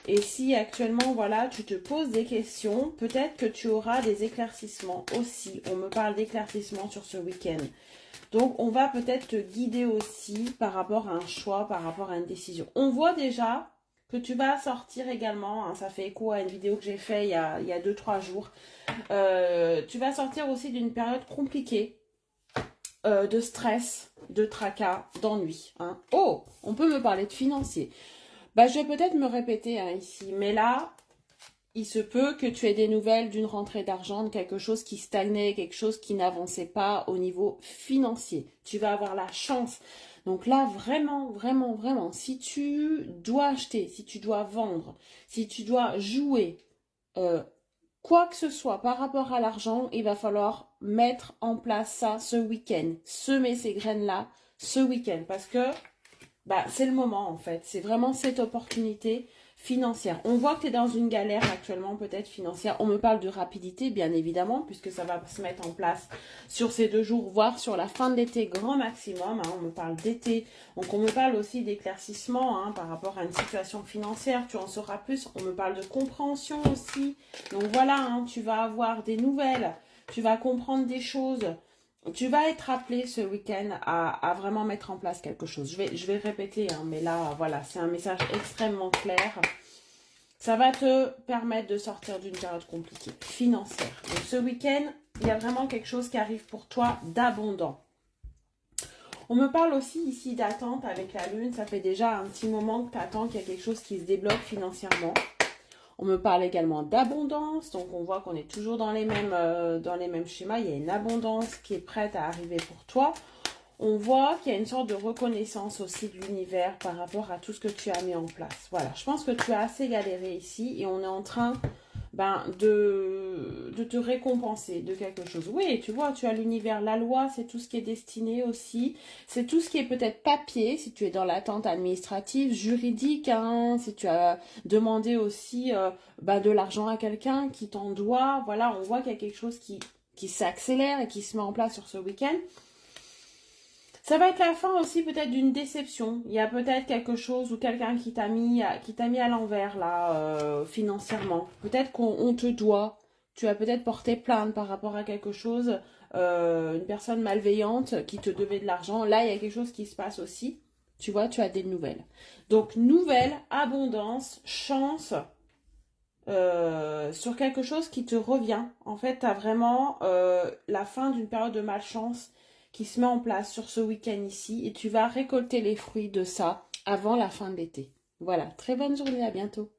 Et si actuellement, voilà, tu te poses des questions, peut-être que tu auras des éclaircissements aussi. On me parle d'éclaircissements sur ce week-end. Donc, on va peut-être te guider aussi par rapport à un choix, par rapport à une décision. On voit déjà que tu vas sortir également, hein, ça fait écho à une vidéo que j'ai faite il y a 2-3 jours. Tu vas sortir aussi d'une période compliquée, de stress, de tracas, d'ennui. Hein. Oh, on peut me parler de financier. Bah, je vais peut-être me répéter hein, ici, mais là, il se peut que tu aies des nouvelles d'une rentrée d'argent, de quelque chose qui stagnait, quelque chose qui n'avançait pas au niveau financier. Tu vas avoir la chance. Donc là, vraiment, vraiment, vraiment, si tu dois acheter, si tu dois vendre, si tu dois jouer, euh, quoi que ce soit par rapport à l'argent, il va falloir mettre en place ça ce week-end. Semer ces graines-là ce week-end. Parce que bah, c'est le moment en fait. C'est vraiment cette opportunité financière. On voit que tu es dans une galère actuellement peut-être financière. On me parle de rapidité bien évidemment puisque ça va se mettre en place sur ces 2 jours, voire sur la fin de l'été grand maximum. Hein. On me parle d'été. Donc on me parle aussi d'éclaircissement hein, par rapport à une situation financière. Tu en sauras plus. On me parle de compréhension aussi. Donc voilà, hein, tu vas avoir des nouvelles. Tu vas comprendre des choses. Tu vas être appelé ce week-end à vraiment mettre en place quelque chose. Je vais répéter, hein, mais là, voilà, c'est un message extrêmement clair. Ça va te permettre de sortir d'une période compliquée, financière. Donc ce week-end, il y a vraiment quelque chose qui arrive pour toi d'abondant. On me parle aussi ici d'attente avec la lune. Ça fait déjà un petit moment que tu attends qu'il y a quelque chose qui se débloque financièrement. On me parle également d'abondance, donc on voit qu'on est toujours dans les mêmes schémas. Il y a une abondance qui est prête à arriver pour toi. On voit qu'il y a une sorte de reconnaissance aussi de l'univers par rapport à tout ce que tu as mis en place. Voilà, je pense que tu as assez galéré ici et on est en train de te récompenser de quelque chose. Oui, tu vois, tu as l'univers, la loi, c'est tout ce qui est destiné aussi. C'est tout ce qui est peut-être papier, si tu es dans l'attente administrative, juridique, hein, si tu as demandé aussi de l'argent à quelqu'un qui t'en doit. Voilà, on voit qu'il y a quelque chose qui s'accélère et qui se met en place sur ce week-end. Ça va être la fin aussi peut-être d'une déception. Il y a peut-être quelque chose ou quelqu'un qui t'a mis à l'envers là financièrement. Peut-être qu'on te doit. Tu as peut-être porté plainte par rapport à quelque chose, une personne malveillante qui te devait de l'argent. Là, il y a quelque chose qui se passe aussi. Tu vois, tu as des nouvelles. Donc, nouvelles, abondance, chance sur quelque chose qui te revient. En fait, tu as vraiment la fin d'une période de malchance qui se met en place sur ce week-end ici et tu vas récolter les fruits de ça avant la fin de l'été. Voilà, très bonne journée, à bientôt.